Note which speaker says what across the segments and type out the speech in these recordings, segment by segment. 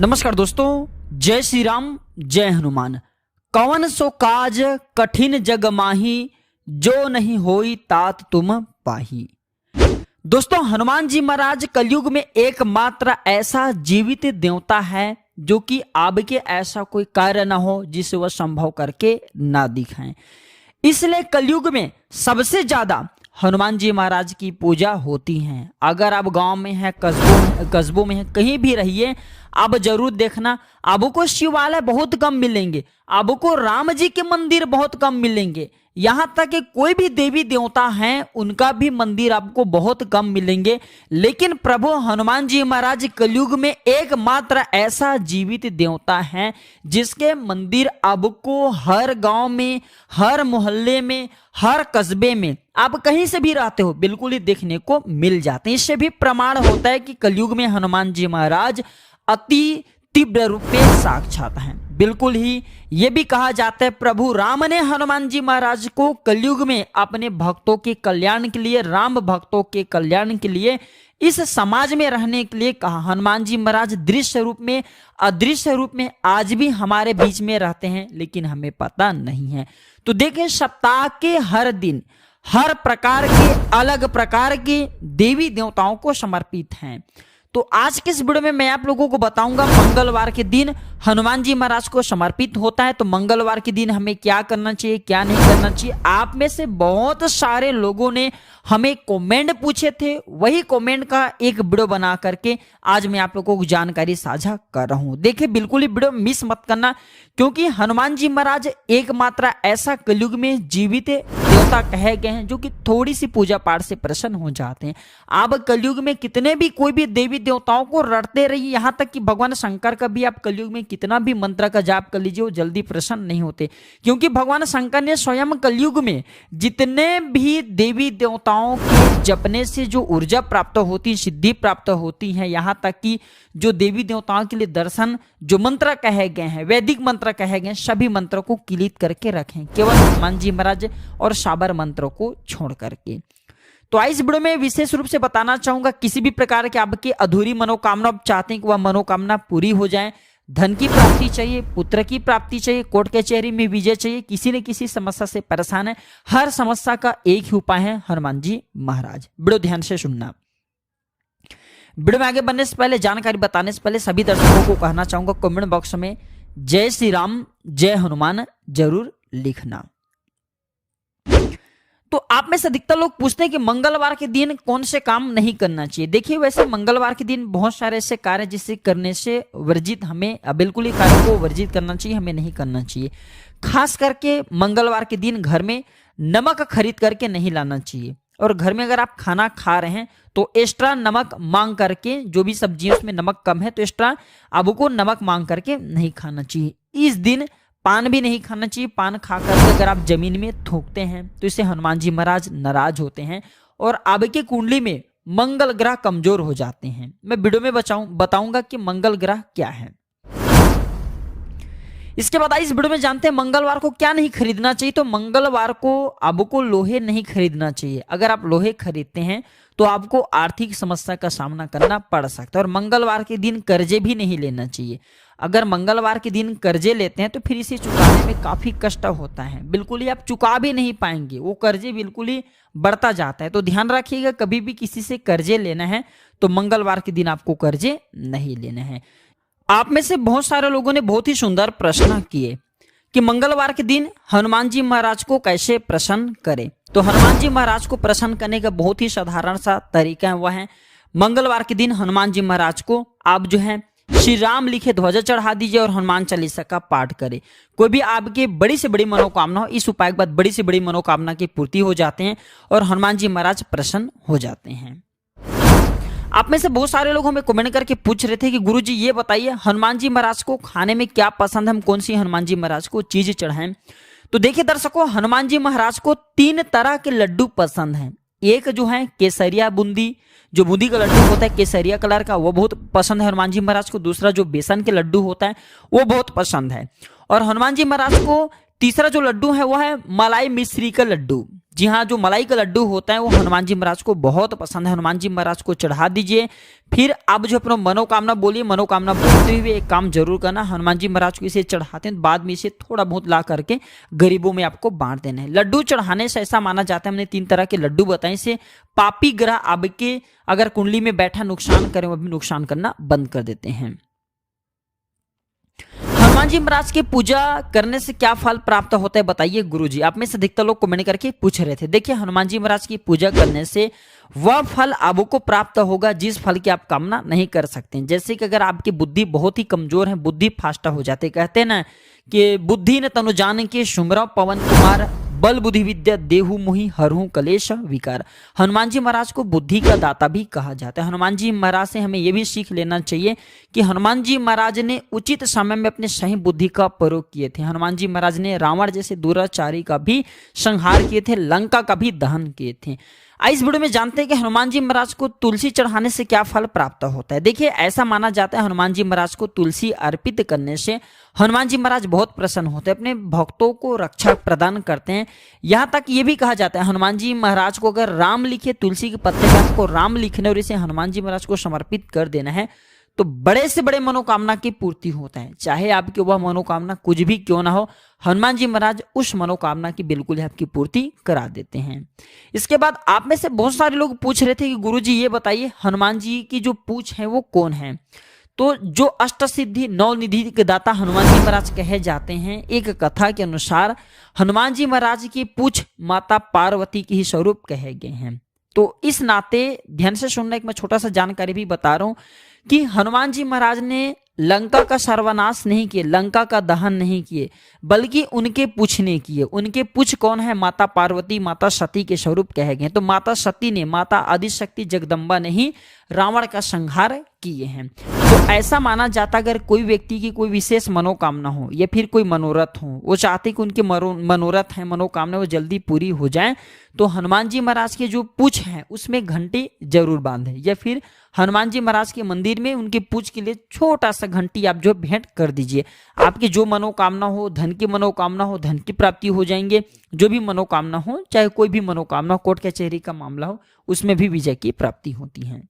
Speaker 1: नमस्कार दोस्तों, जय श्री राम, जय हनुमान। कवन सो काज कठिन जग माही, जो नहीं होई तात तुम पाही। दोस्तों, हनुमान जी महाराज कलयुग में एकमात्र ऐसा जीवित देवता है जो कि आपके ऐसा कोई कार्य ना हो जिसे वह संभव करके ना दिखाएं। इसलिए कलयुग में सबसे ज्यादा हनुमान जी महाराज की पूजा होती है। अगर आप गांव में है, कस्बों में है, कहीं भी रहिए, आप जरूर देखना, आपको शिवालय बहुत कम मिलेंगे, आपको राम जी के मंदिर बहुत कम मिलेंगे, यहां तक कि कोई भी देवी देवता हैं उनका भी मंदिर आपको बहुत कम मिलेंगे। लेकिन प्रभु हनुमान जी महाराज कलयुग में एकमात्र ऐसा जीवित देवता है जिसके मंदिर आपको हर गांव में, हर मोहल्ले में, हर कस्बे में, आप कहीं से भी रहते हो, बिल्कुल ही देखने को मिल जाते हैं। इससे भी प्रमाण होता है कि कलयुग में हनुमान जी महाराज अति तीव्र रूप में साक्षात हैं। बिल्कुल ही ये भी कहा जाता है प्रभु राम ने हनुमान जी महाराज को कलयुग में अपने भक्तों के कल्याण के लिए, राम भक्तों के कल्याण के लिए, इस समाज में रहने के लिए कहा। हनुमान जी महाराज दृश्य रूप में, अदृश्य रूप में आज भी हमारे बीच में रहते हैं, लेकिन हमें पता नहीं है। तो देखें, सप्ताह के हर दिन हर प्रकार के, अलग प्रकार के देवी देवताओं को समर्पित हैं। तो आज के इस वीडियो में मैं आप लोगों को बताऊंगा मंगलवार के दिन हनुमान जी महाराज को समर्पित होता है, तो मंगलवार के दिन हमें क्या करना चाहिए, क्या नहीं करना चाहिए। आप में से बहुत सारे लोगों ने हमें कमेंट पूछे थे, वही कमेंट का एक वीडियो बना करके आज मैं आप लोगों को जानकारी साझा कर रहा हूं। देखिए, बिल्कुल ही वीडियो मिस मत करना, क्योंकि हनुमान जी महाराज एकमात्र ऐसा कलयुग में जीवित देवता कहे गए हैं जो कि थोड़ी सी पूजा पाठ से प्रसन्न हो जाते हैं। आप कलयुग में कितने भी कोई भी देवी देवताओं को रटते रहिए, यहां तक कि भगवान शंकर का भी आप कलयुग में कितना भी मंत्र का जाप कर लीजिए, वो जल्दी प्रसन्न नहीं होते, क्योंकि भगवान शंकर ने स्वयं कलयुग में जितने भी देवी देवताओं के जपने से जो ऊर्जा प्राप्त होती, सिद्धि प्राप्त होती है, यहां तक कि जो देवी देवताओं के लिए दर्शन, जो मंत्र कहे गए हैं, वैदिक मंत्र कहे गए हैं, सभी मंत्रों को क्लिक करके रखें, केवल हनुमान जी महाराज और साबर मंत्रों को छोड़ करके। तो आज इस वीडियो में विशेष रूप से बताना चाहूंगा, किसी भी प्रकार के आपकी अधूरी मनोकामना आप चाहते हैं कि वह मनोकामना पूरी हो जाए, धन की प्राप्ति चाहिए, पुत्र की प्राप्ति चाहिए, कोर्ट कचहरी में विजय चाहिए, किसी न किसी समस्या से परेशान है, हर समस्या का एक ही उपाय है हनुमान जी महाराज। वीडियो ध्यान से सुनना। वीडियो में आगे बढ़ने से पहले, जानकारी बताने से पहले सभी दर्शकों को कहना चाहूंगा, कमेंट बॉक्स में जय श्री राम, जय हनुमान जरूर लिखना। तो आप में से अधिकतर लोग पूछते हैं कि मंगलवार के दिन कौन से काम नहीं करना चाहिए। देखिए, वैसे मंगलवार के दिन बहुत सारे ऐसे कार्य जिसे करने से वर्जित, हमें बिल्कुल ही कार्य को वर्जित करना चाहिए, हमें नहीं करना चाहिए। खास करके मंगलवार के दिन घर में नमक खरीद करके नहीं लाना चाहिए, और घर में अगर आप खाना खा रहे हैं तो एक्स्ट्रा नमक मांग करके, जो भी सब्जियों उसमें नमक कम है तो एक्स्ट्रा आपको नमक मांग करके नहीं खाना चाहिए। इस दिन पान भी नहीं खाना चाहिए। पान खा करके अगर आप जमीन में थूकते हैं तो इससे हनुमान जी महाराज नाराज होते हैं और आपके कुंडली में मंगल ग्रह कमजोर हो जाते हैं। मैं वीडियो में बताऊंगा कि मंगल ग्रह क्या है। इसके बाद इस वीडियो में जानते हैं मंगलवार को क्या नहीं खरीदना चाहिए। तो मंगलवार को आपको लोहे नहीं खरीदना चाहिए। अगर आप लोहे खरीदते हैं तो आपको आर्थिक समस्या का सामना करना पड़ सकता है। और मंगलवार के दिन कर्जे भी नहीं लेना चाहिए। अगर मंगलवार के दिन कर्जे लेते हैं तो फिर इसे चुकाने में काफी कष्ट होता है, बिल्कुल ही आप चुका भी नहीं पाएंगे, वो कर्जे बिल्कुल ही बढ़ता जाता है। तो ध्यान रखिएगा, कभी भी किसी से कर्जे लेना है तो मंगलवार के दिन आपको कर्जे नहीं लेने हैं। आप में से बहुत सारे लोगों ने बहुत ही सुंदर प्रश्न किए कि मंगलवार के दिन हनुमान जी महाराज को कैसे प्रसन्न करें। तो हनुमान जी महाराज को प्रसन्न करने का बहुत ही साधारण सा तरीका है, वह है मंगलवार के दिन हनुमान जी महाराज को आप जो है श्री राम लिखे ध्वजा चढ़ा दीजिए और हनुमान चालीसा का पाठ करें। कोई भी आपके बड़ी से बड़ी मनोकामना हो, इस उपाय के बाद बड़ी से बड़ी मनोकामना की पूर्ति हो जाते हैं और हनुमान जी महाराज प्रसन्न हो जाते हैं। आप में से बहुत सारे लोग हमें कमेंट करके पूछ रहे थे कि गुरुजी ये बताइए हनुमान जी महाराज को खाने में क्या पसंद है, हम कौन सी हनुमान जी महाराज को चीज चढ़ाएं। तो देखिए दर्शकों, हनुमान जी महाराज को 3 तरह के लड्डू पसंद हैं। एक जो है केसरिया बूंदी, जो बूंदी का लड्डू होता है केसरिया कलर का, वो बहुत पसंद है हनुमान जी महाराज को। दूसरा जो बेसन के लड्डू होता है वो बहुत पसंद है। और हनुमान जी महाराज को तीसरा जो लड्डू है वो है मलाई मिश्री का लड्डू। जी हाँ, जो मलाई का लड्डू होता है वो हनुमान जी महाराज को बहुत पसंद है। हनुमान जी महाराज को चढ़ा दीजिए। फिर आप जो अपना मनोकामना बोलिए, मनोकामना बोलते हुए एक काम जरूर करना, हनुमान जी महाराज को इसे चढ़ाते हैं बाद में इसे थोड़ा बहुत ला करके गरीबों में आपको बांट देना है। लड्डू चढ़ाने से ऐसा माना जाता है, हमने 3 तरह के लड्डू बताए, से पापी ग्रह आपके अगर कुंडली में बैठा नुकसान करे वो भी नुकसान करना बंद कर देते हैं। हनुमान जी महाराज की पूजा करने से क्या फल प्राप्त होता है बताइए गुरुजी। आप में से अधिकतर लोग कमेंट करके पूछ रहे थे। देखिए, हनुमान जी महाराज की पूजा करने से वह फल आपको प्राप्त होगा जिस फल की आप कामना नहीं कर सकते। जैसे कि अगर आपकी बुद्धि बहुत ही कमजोर है, बुद्धि फास्ट हो जाते, कहते हैं ना कि बुद्धि न तनु जान के सुमरा पवन कुमार, बल बुद्धि विद्या देहु मुहि हरहु कलेश विकार। हनुमान जी महाराज को बुद्धि का दाता भी कहा जाता है। हनुमान जी महाराज से हमें यह भी सीख लेना चाहिए कि हनुमान जी महाराज ने उचित समय में अपने सही बुद्धि का प्रयोग किए थे। हनुमान जी महाराज ने रावण जैसे दुराचारी का भी संहार किए थे, लंका का भी दहन किए थे। इस वीडियो में जानते हैं कि हनुमान जी महाराज को तुलसी चढ़ाने से क्या फल प्राप्त होता है। देखिए, ऐसा माना जाता है हनुमान जी महाराज को तुलसी अर्पित करने से हनुमान जी महाराज बहुत प्रसन्न होते हैं, अपने भक्तों को रक्षा प्रदान करते हैं। यहाँ तक ये भी कहा जाता है हनुमान जी महाराज को अगर राम लिखे, तुलसी के पत्ते पे आपको राम लिखने और इसे हनुमान जी महाराज को समर्पित कर देना है तो बड़े से बड़े मनोकामना की पूर्ति होता है। चाहे आपकी वह मनोकामना कुछ भी क्यों ना हो, हनुमान जी महाराज उस मनोकामना की बिल्कुल ही आपकी पूर्ति करा देते हैं। इसके बाद आप में से बहुत सारे लोग पूछ रहे थे कि गुरुजी ये बताइए हनुमान जी की जो पूछ है वो कौन है। तो जो अष्ट सिद्धि 9 निधि के दाता हनुमान जी महाराज कहे जाते हैं, एक कथा के अनुसार हनुमान जी महाराज की पूछ माता पार्वती की ही स्वरूप कहे गए हैं। तो इस नाते ध्यान से सुनना, एक मैं छोटा सा जानकारी भी बता रहा हूं कि हनुमान जी महाराज ने लंका का सर्वनाश नहीं किए, लंका का दहन नहीं किए, बल्कि उनके पूछ ने किए। उनके पूछ कौन है? माता पार्वती, माता सती के स्वरूप कहे गए। तो माता सती ने, माता आदिशक्ति जगदम्बा ने ही रावण का संहार किए हैं। तो ऐसा माना जाता अगर कोई व्यक्ति की कोई विशेष मनोकामना हो या फिर कोई मनोरथ हो, वो चाहते कि उनके मनोरथ है, मनोकामना वो जल्दी पूरी हो जाए, तो हनुमान जी महाराज के जो पूछ है उसमें घंटी जरूर बांधे, या फिर हनुमान जी महाराज के मंदिर में उनके पूछ के लिए छोटा सा घंटी आप जो भेंट कर दीजिए। आपकी जो मनोकामना हो, धन की मनोकामना हो, धन की प्राप्ति हो जाएंगे। जो भी मनोकामना हो, चाहे कोई भी मनोकामना, कोर्ट कचहरी का मामला हो, उसमें भी विजय की प्राप्ति होती है।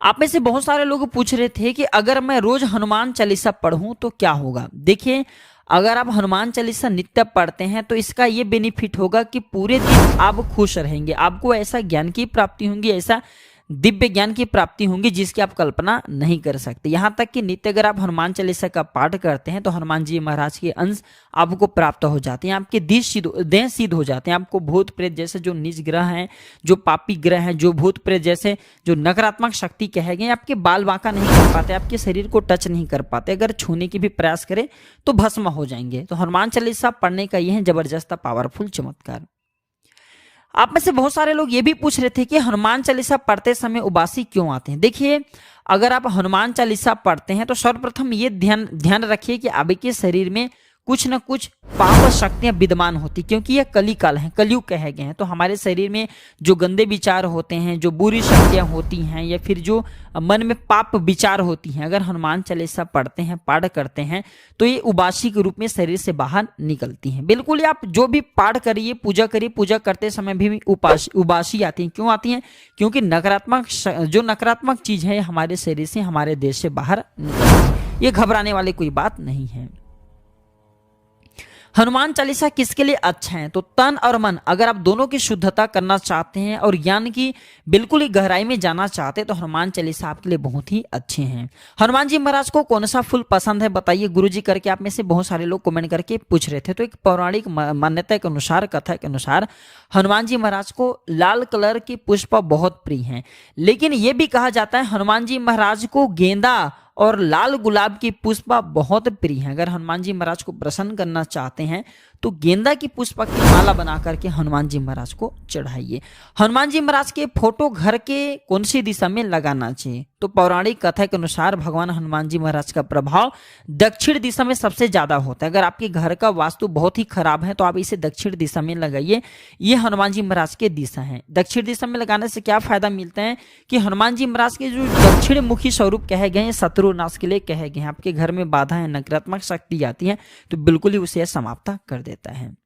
Speaker 1: आप में से बहुत सारे लोग पूछ रहे थे कि अगर मैं रोज हनुमान चालीसा पढ़ूं तो क्या होगा। देखिए, अगर आप हनुमान चालीसा नित्य पढ़ते हैं तो इसका ये बेनिफिट होगा कि पूरे दिन आप खुश रहेंगे, आपको ऐसा ज्ञान की प्राप्ति होगी, ऐसा दिव्य ज्ञान की प्राप्ति होंगी जिसकी आप कल्पना नहीं कर सकते। यहाँ तक कि नित्य अगर आप हनुमान चालीसा का पाठ करते हैं तो हनुमान जी महाराज के अंश आपको प्राप्त हो जाते हैं, आपके देह सिद्ध हो जाते हैं। आपको भूत प्रेत जैसे जो नीच ग्रह हैं, जो पापी ग्रह हैं, जो भूत प्रेत जैसे जो नकारात्मक शक्ति कहे गए, आपके बाल बांका नहीं कर पाते, आपके शरीर को टच नहीं कर पाते, अगर छूने की भी प्रयास करें तो भस्म हो जाएंगे। तो हनुमान चालीसा पढ़ने का यह है जबरदस्त पावरफुल चमत्कार। आप में से बहुत सारे लोग ये भी पूछ रहे थे कि हनुमान चालीसा पढ़ते समय उबासी क्यों आते हैं। देखिए, अगर आप हनुमान चालीसा पढ़ते हैं तो सर्वप्रथम ये ध्यान रखिए कि आपके शरीर में कुछ न कुछ पाप शक्तियां विद्यमान होती, क्योंकि यह कली काल है, कलयुग कहे गए हैं। तो हमारे शरीर में जो गंदे विचार होते हैं, जो बुरी शक्तियां होती हैं, या फिर जो मन में पाप विचार होती हैं, अगर हनुमान चालीसा पढ़ते हैं, पाठ करते हैं, तो ये उबासी के रूप में शरीर से बाहर निकलती हैं। बिल्कुल, आप जो भी पाठ करिए, पूजा करिए, पूजा करते समय भी उबासी आती है। क्यों आती हैं? क्योंकि नकारात्मक चीज है हमारे शरीर से, हमारे देश से बाहर निकलती है। ये घबराने वाली कोई बात नहीं है। हनुमान चालीसा किसके लिए अच्छा है? तो तन और मन, अगर आप दोनों की शुद्धता करना चाहते हैं और ज्ञान की बिल्कुल ही गहराई में जाना चाहते हैं तो हनुमान चालीसा आपके लिए बहुत ही अच्छे हैं। हनुमान जी महाराज को कौन सा फूल पसंद है बताइए गुरुजी करके आप में से बहुत सारे लोग कमेंट करके पूछ रहे थे। तो एक पौराणिक मान्यता के अनुसार, कथा के अनुसार, हनुमान जी महाराज को लाल कलर की पुष्प बहुत प्रिय हैं। लेकिन यह भी कहा जाता है हनुमान जी महाराज को गेंदा और लाल गुलाब की पुष्प बहुत प्रिय है। अगर हनुमान जी महाराज को प्रसन्न करना चाहते हैं तो गेंदा की पुष्प की माला बना करके हनुमान जी महाराज को चढ़ाइए। हनुमान जी महाराज के फोटो घर के कौन सी दिशा में लगाना चाहिए? तो पौराणिक कथा के अनुसार भगवान हनुमान जी महाराज का प्रभाव दक्षिण दिशा में सबसे ज्यादा होता है। अगर आपके घर का वास्तु बहुत ही खराब है तो आप इसे दक्षिण दिशा में लगाइए। ये हनुमान जी महाराज के दिशा है। दक्षिण दिशा में लगाने से क्या फायदा मिलता है कि हनुमान जी महाराज के जो दक्षिण मुखी स्वरूप कहे गए हैं, शत्रु नाश के लिए कहे गए हैं। आपके घर में बाधा है, नकारात्मक शक्ति आती है तो बिल्कुल ही उसे समाप्त कर देता है।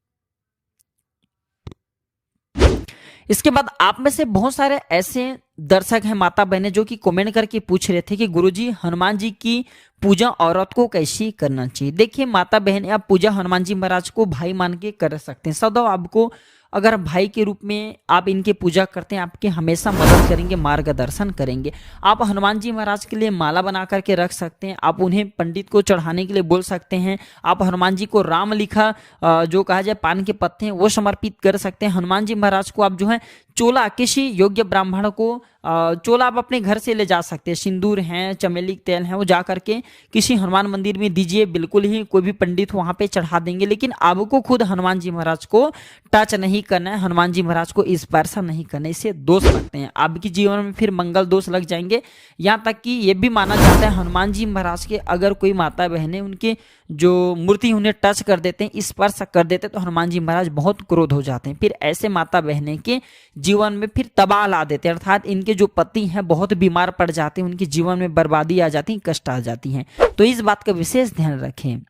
Speaker 1: इसके बाद आप में से बहुत सारे ऐसे दर्शक हैं, माता बहनें, जो कि कमेंट करके पूछ रहे थे कि गुरुजी हनुमान जी की पूजा औरत को कैसी करना चाहिए। देखिए माता बहन, आप पूजा हनुमान जी महाराज को भाई मान के कर सकते हैं। सदैव आपको अगर भाई के रूप में आप इनके पूजा करते हैं, आपके हमेशा मदद करेंगे, मार्गदर्शन करेंगे। आप हनुमान जी महाराज के लिए माला बना करके रख सकते हैं, आप उन्हें पंडित को चढ़ाने के लिए बोल सकते हैं। आप हनुमान जी को राम लिखा जो कहा जाए पान के पत्ते हैं वो समर्पित कर सकते हैं। हनुमान जी महाराज को आप जो है चोला, किसी योग्य ब्राह्मण को चोला आप अपने घर से ले जा सकते हैं। सिंदूर हैं, चमेली तेल हैं, वो जा करके किसी हनुमान मंदिर में दीजिए, बिल्कुल ही कोई भी पंडित वहां पे चढ़ा देंगे। लेकिन आपको खुद हनुमान जी महाराज को टच नहीं करना है, हनुमान जी महाराज को स्पर्श नहीं करना है, इससे दोष लगते हैं, आपके जीवन में फिर मंगल दोष लग जाएंगे। यहाँ तक कि ये भी माना जाता है हनुमान जी महाराज के अगर कोई माता बहनें उनके जो मूर्ति उन्हें टच कर देते हैं, स्पर्श कर देते हैं, तो हनुमान जी महाराज बहुत क्रोध हो जाते हैं। फिर ऐसे माता बहनें के जीवन में फिर तबाह ला देते हैं, अर्थात इनके जो पति हैं बहुत बीमार पड़ जाते हैं, उनके जीवन में बर्बादी आ जाती है, कष्ट आ जाती हैं। तो इस बात का विशेष ध्यान रखें।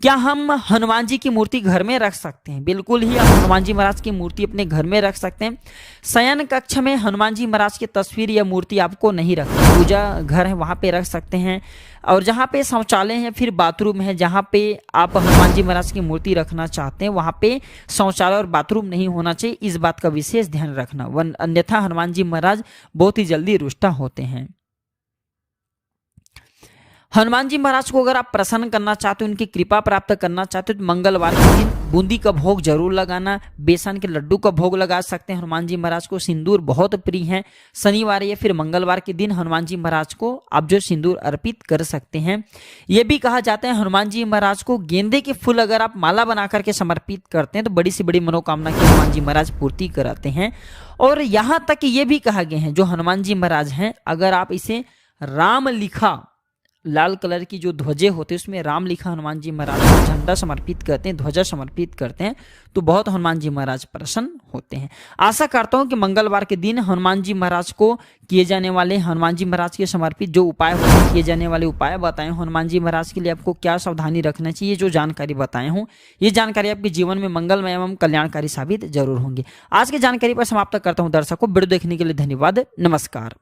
Speaker 1: क्या हम हनुमान जी की मूर्ति घर में रख सकते हैं? बिल्कुल ही आप हनुमान जी महाराज की मूर्ति अपने घर में रख सकते हैं। शयन कक्ष में हनुमान जी महाराज की तस्वीर या मूर्ति आपको नहीं रखनी, पूजा घर है वहां पे रख सकते हैं। और जहाँ पे शौचालय है, फिर बाथरूम है, जहाँ पे आप हनुमान जी महाराज की मूर्ति रखना चाहते हैं वहां पे शौचालय और बाथरूम नहीं होना चाहिए, इस बात का विशेष ध्यान रखना, अन्यथा हनुमान जी महाराज बहुत ही जल्दी रुष्ट होते हैं। हनुमान जी महाराज को अगर आप प्रसन्न करना चाहते हो, उनकी कृपा प्राप्त करना चाहते हो, तो मंगलवार के दिन बूंदी का भोग जरूर लगाना, बेसन के लड्डू का भोग लगा सकते हैं। हनुमान जी महाराज को सिंदूर बहुत प्रिय है। शनिवार या फिर मंगलवार के दिन हनुमान जी महाराज को आप जो सिंदूर अर्पित कर सकते हैं। यह भी कहा जाता है हनुमान जी महाराज को गेंदे के फूल अगर आप माला बना करके समर्पित करते हैं तो बड़ी से बड़ी मनोकामना की हनुमान जी महाराज पूर्ति कराते हैं। और यहाँ तक ये भी कहा गया है जो हनुमान जी महाराज हैं, अगर आप इसे राम लिखा लाल कलर की जो ध्वजे होते हैं उसमें राम लिखा हनुमान जी महाराज को झंडा समर्पित करते हैं, ध्वजा समर्पित करते हैं, तो बहुत हनुमान जी महाराज प्रसन्न होते हैं। आशा करता हूं कि मंगलवार के दिन हनुमान जी महाराज को किए जाने वाले, हनुमान जी महाराज के समर्पित जो उपाय होते हैं, किए जाने वाले उपाय बताए हूं। हनुमान जी महाराज के लिए आपको क्या सावधानी रखना चाहिए, जो जानकारी बताए हूं, ये जानकारी आपके जीवन में मंगलमय एवं कल्याणकारी साबित जरूर होंगे। आज की जानकारी पर समाप्त करता हूं दर्शकों। वीडियो देखने के लिए धन्यवाद। नमस्कार।